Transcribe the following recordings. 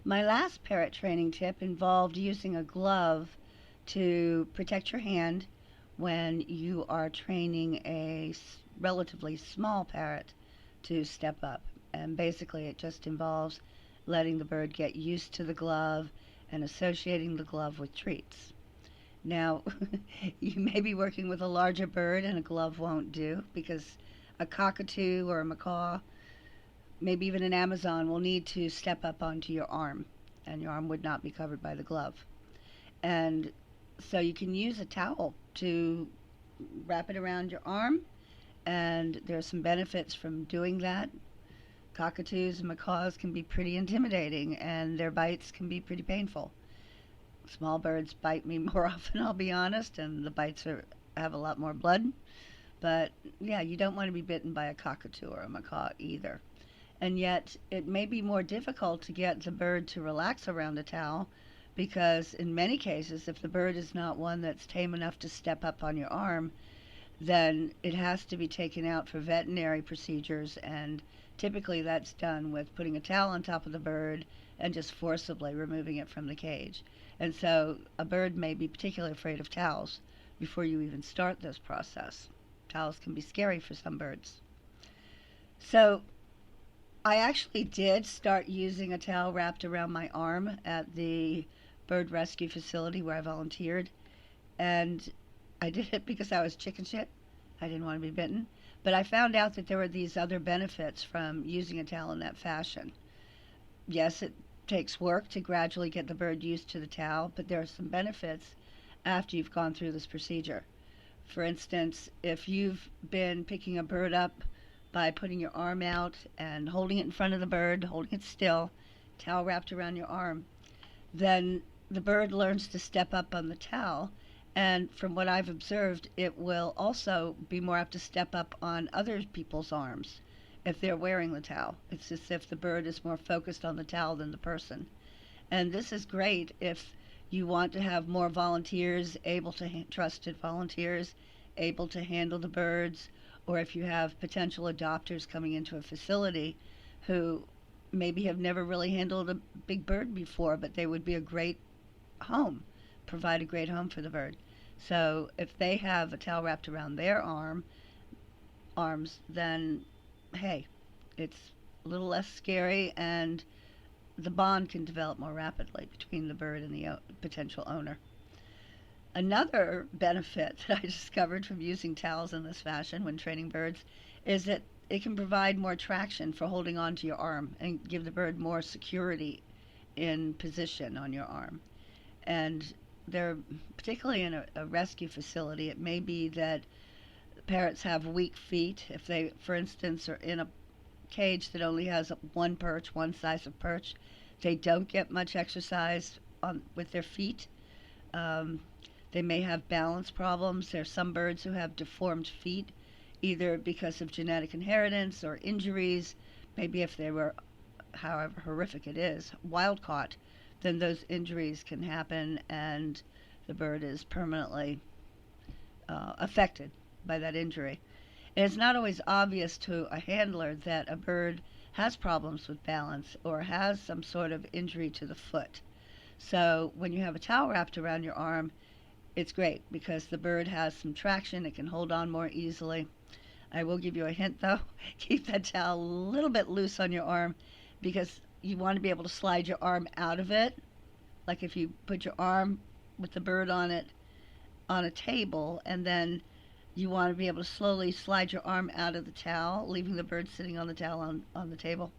My last parrot training tip involved using a glove to protect your hand when you are training a relatively small parrot to step up. And basically, it just involves letting the bird get used to the glove and associating the glove with treats. Now, you may be working with a larger bird and a glove won't do because a cockatoo or a macaw, maybe even an Amazon, will need to step up onto your arm, and your arm would not be covered by the glove. And so you can use a towel to wrap it around your arm, and there's some benefits from doing that. Cockatoos and macaws can be pretty intimidating, and their bites can be pretty painful. Small birds bite me more often, I'll be honest, and the bites have a lot more blood. But yeah, you don't want to be bitten by a cockatoo or a macaw either. And yet, it may be more difficult to get the bird to relax around a towel because, in many cases, if the bird is not one that's tame enough to step up on your arm, then it has to be taken out for veterinary procedures, and typically that's done with putting a towel on top of the bird and just forcibly removing it from the cage. And so a bird may be particularly afraid of towels before you even start this process. Towels can be scary for some birds. So I actually did start using a towel wrapped around my arm at the bird rescue facility where I volunteered, and I did it because I was chicken shit. I didn't want to be bitten. But I found out that there were these other benefits from using a towel in that fashion. Yes, it takes work to gradually get the bird used to the towel, but there are some benefits after you've gone through this procedure. For instance, if you've been picking a bird up by putting your arm out and holding it in front of the bird, holding it still, towel wrapped around your arm, then the bird learns to step up on the towel. And from what I've observed, it will also be more apt to step up on other people's arms if they're wearing the towel. It's as if the bird is more focused on the towel than the person. And this is great if you want to have more volunteers, trusted volunteers, able to handle the birds, or if you have potential adopters coming into a facility who maybe have never really handled a big bird before, but they would be a great home, provide a great home for the bird. So if they have a towel wrapped around their arms, then hey, it's a little less scary, and the bond can develop more rapidly between the bird and the potential owner. Another benefit that I discovered from using towels in this fashion when training birds is that it can provide more traction for holding onto your arm and give the bird more security in position on your arm. And they're particularly in a rescue facility, it may be that parrots have weak feet. If they, for instance, are in a cage that only has one perch, one size of perch, they don't get much exercise with their feet. They may have balance problems. There are some birds who have deformed feet, either because of genetic inheritance or injuries. Maybe if they were, however horrific it is, wild caught, then those injuries can happen and the bird is permanently affected by that injury. And it's not always obvious to a handler that a bird has problems with balance or has some sort of injury to the foot. So when you have a towel wrapped around your arm, it's great because the bird has some traction, it can hold on more easily. I will give you a hint though, keep that towel a little bit loose on your arm because you want to be able to slide your arm out of it. Like if you put your arm with the bird on it on a table, and then you want to be able to slowly slide your arm out of the towel, leaving the bird sitting on the towel on the table,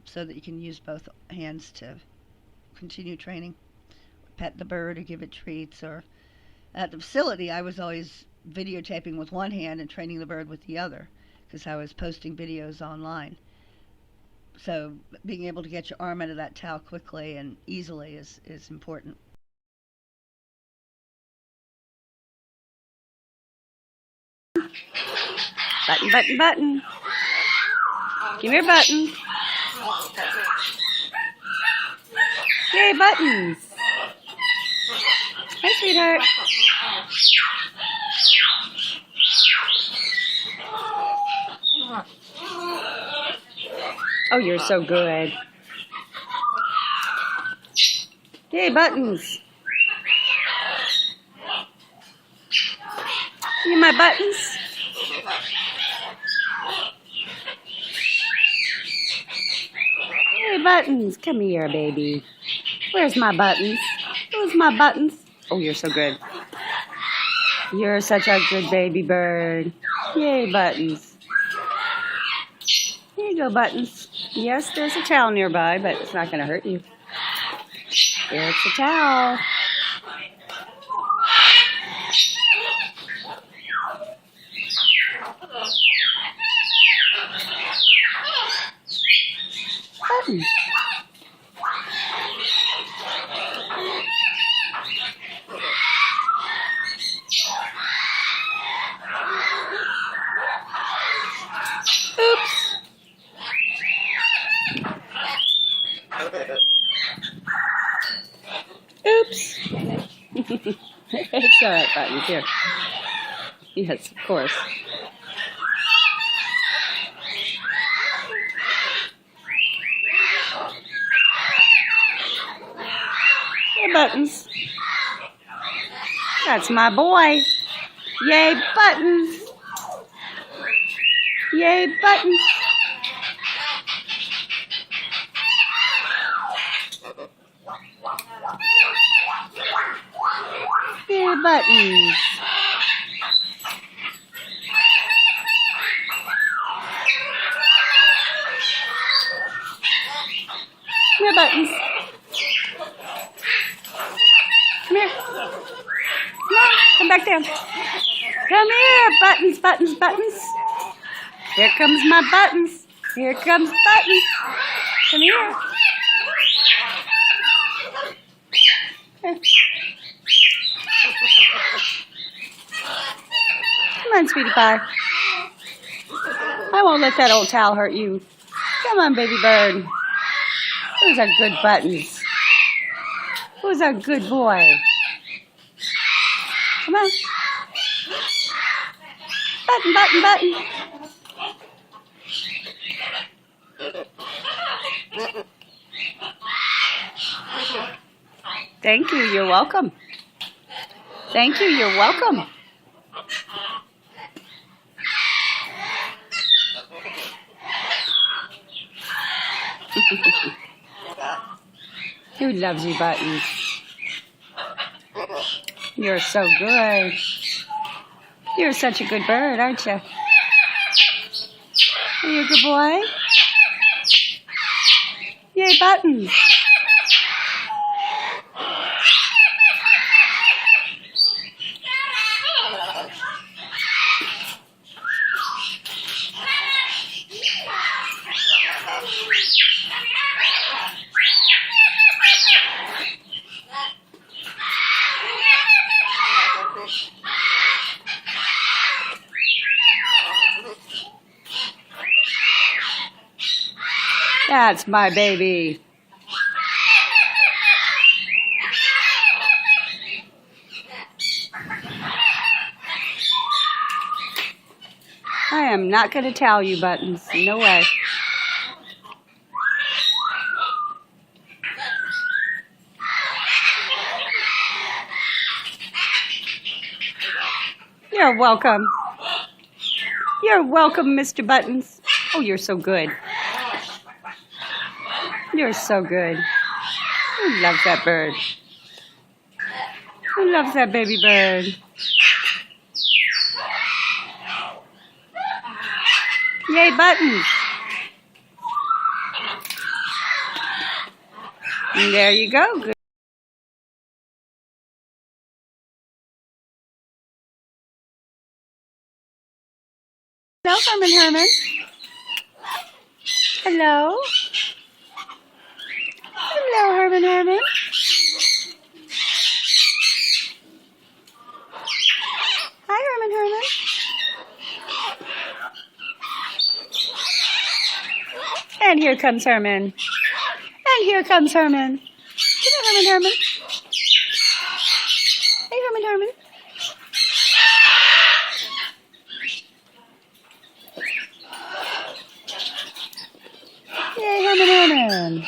so that you can use both hands to continue training, pet the bird or give it treats. Or at the facility, I was always videotaping with one hand and training the bird with the other because I was posting videos online. So being able to get your arm out of that towel quickly and easily is important. Button, button, button. Give me your buttons. Yay, buttons. Hi, sweetheart. Oh, you're so good. Hey, Buttons. You my Buttons? Hey, Buttons. Come here, baby. Where's my Buttons? Where's my Buttons? Oh, you're so good. You're such a good baby bird. Yay, Buttons. Here you go, Buttons. Yes, there's a towel nearby, but it's not going to hurt you. There's a towel. Buttons. Oops. Oops. It's all right, Buttons. Here. Yes, of course. Hey, Buttons. That's my boy. Yay, Buttons. Yay, Buttons. Yay, Buttons. Come here, Buttons. Come here. Come on, come back down. Come here, Buttons, Buttons, Buttons. Here comes my Buttons. Here comes Buttons. Come here. Come on, sweetie pie. I won't let that old towel hurt you. Come on, baby bird. Who's a good Buttons? Who's a good boy? Come on. Button, button, button. Thank you, you're welcome. Thank you, you're welcome. Who loves you, Buttons? You're so good. You're such a good bird, aren't you? Are you a good boy? Yay, Buttons. That's my baby. I am not going to tell you, Buttons. No way. You're welcome. You're welcome, Mr. Buttons. Oh, you're so good. You're so good. Who loves that bird? Who loves that baby bird? Yay, Buttons. And there you go. Good. Hello, Herman. Hello. Hello, Herman. Hi, Herman. And here comes Herman. And here comes Herman. Come here, Herman. Hey, Herman. Yay, Herman.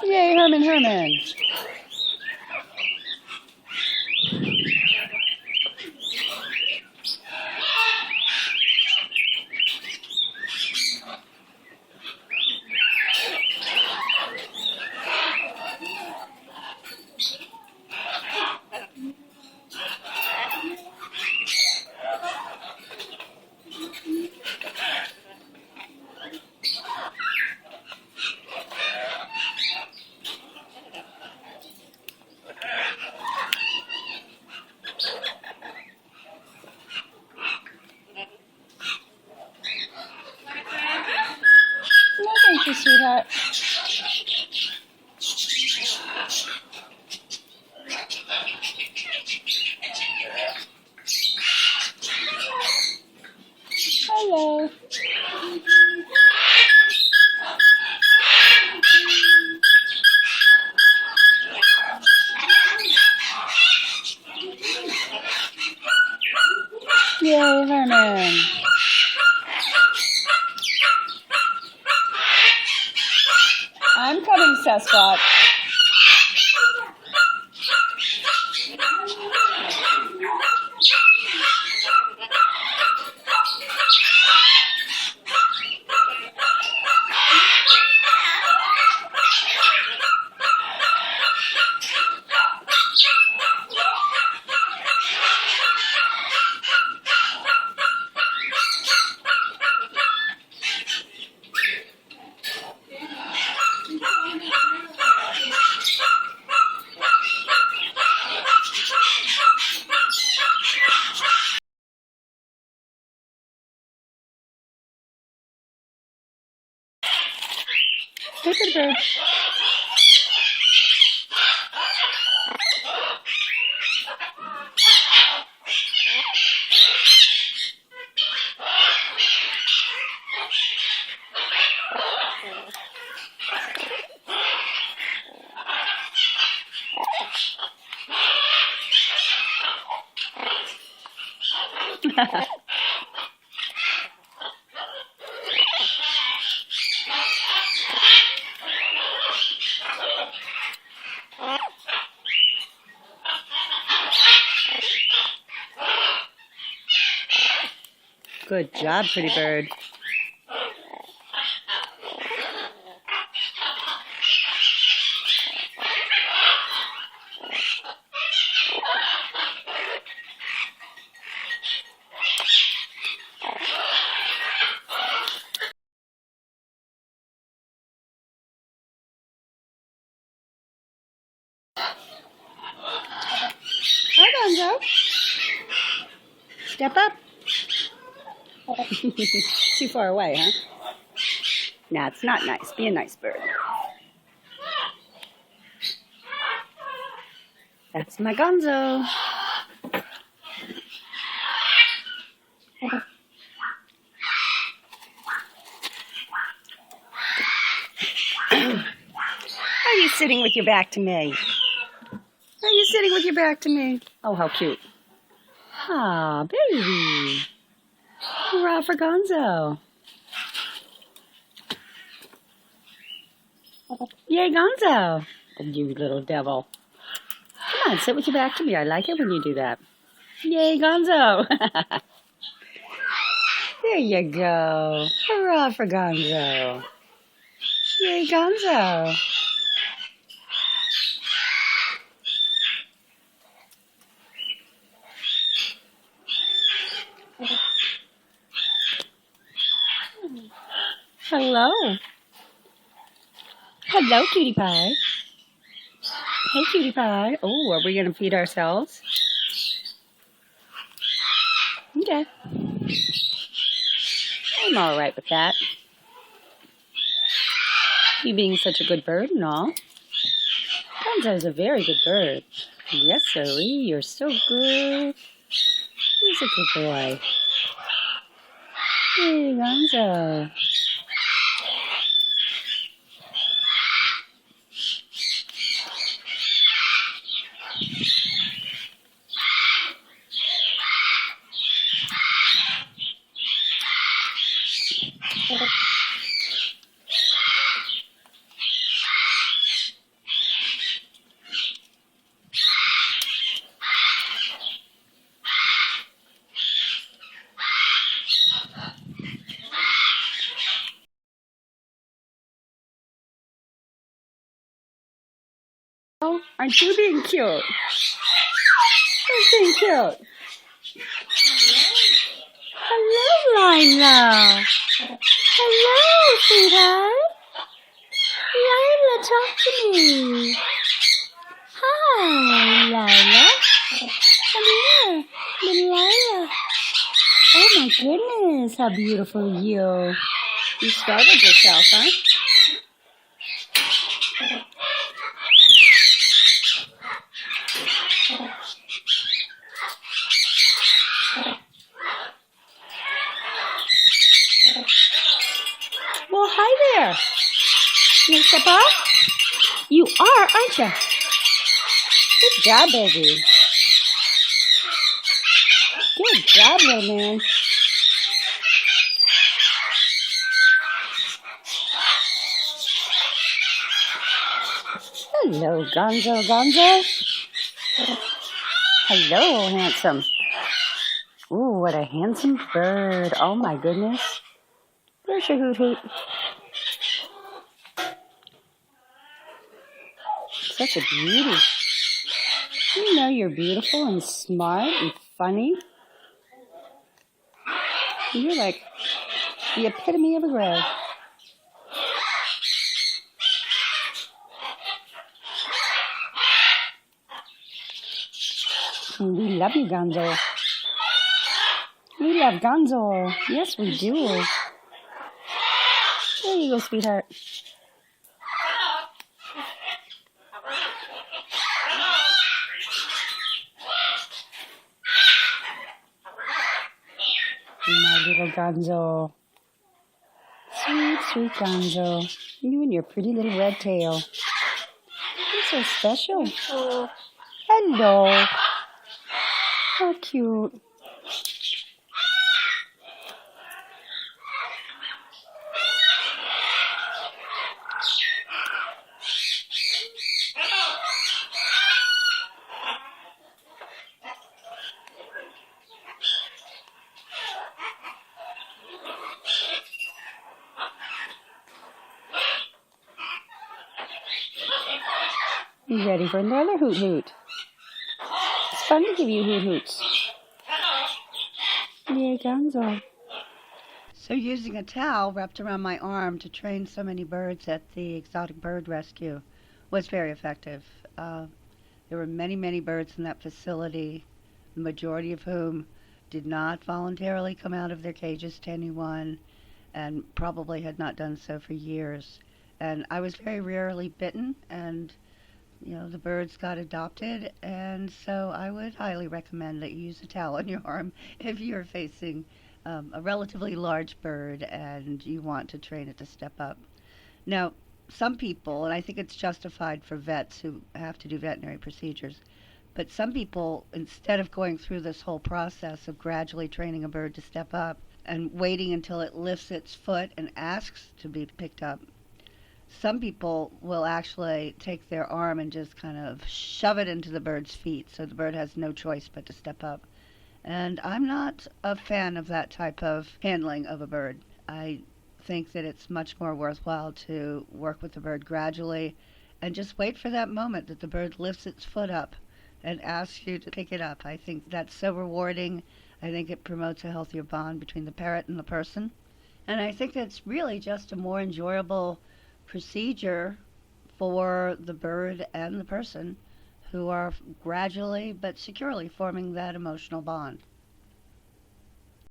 Yay, Herman, Herman. No, thank you, sweetheart. Hello. Yay, Herman. I'm coming, Sasquatch. Hey, pretty bird. Good job, pretty bird. Hi, Gonzo. Step up. Too far away, huh? Nah, it's not nice. Be a nice bird. That's my Gonzo. Are you sitting with your back to me? Are you sitting with your back to me? Oh, how cute. Ah, baby. Hurrah for Gonzo. Yay, Gonzo. You little devil. Come on, sit with your back to me. I like it when you do that. Yay, Gonzo. There you go. Hurrah for Gonzo. Yay, Gonzo. Hello. Hello, cutie pie. Hey, cutie pie. Oh, are we going to feed ourselves? Okay. I'm all right with that. You being such a good bird and all. Gonzo's a very good bird. Yes, sirree. You're so good. He's a good boy. Hey, Gonzo. Hello. Aren't you being cute? Who's being cute? Hello, Lila. Hello, sweetheart. Lila, talk to me. Hi, Lila. Come here, little Lila. Oh my goodness, how beautiful you. You startled yourself, huh? Well, hi there. You gonna step off? You are, aren't you? Good job, baby. Good job, little man. Hello, Gonzo, Gonzo. Hello, handsome. Ooh, what a handsome bird. Oh, my goodness. Where's your hoot hoot? Such a beauty. You know you're beautiful and smart and funny. You're like the epitome of a grove. We love you, Gonzo. We love Gonzo. Yes, we do. There you go, sweetheart. My little Gonzo. Sweet, sweet Gonzo. You and your pretty little red tail. You're so special. Hello. How cute. You ready for another hoot hoot? It's fun to give you hoot hoots. Yay, Gonzo. So using a towel wrapped around my arm to train so many birds at the exotic bird rescue was very effective. There were many, many birds in that facility, the majority of whom did not voluntarily come out of their cages to anyone and probably had not done so for years. And I was very rarely bitten, and the birds got adopted, and so I would highly recommend that you use a towel on your arm if you're facing a relatively large bird and you want to train it to step up. Now, some people, and I think it's justified for vets who have to do veterinary procedures, but some people, instead of going through this whole process of gradually training a bird to step up and waiting until it lifts its foot and asks to be picked up, some people will actually take their arm and just kind of shove it into the bird's feet so the bird has no choice but to step up. And I'm not a fan of that type of handling of a bird. I think that it's much more worthwhile to work with the bird gradually and just wait for that moment that the bird lifts its foot up and asks you to pick it up. I think that's so rewarding. I think it promotes a healthier bond between the parrot and the person. And I think it's really just a more enjoyable procedure for the bird and the person who are gradually but securely forming that emotional bond.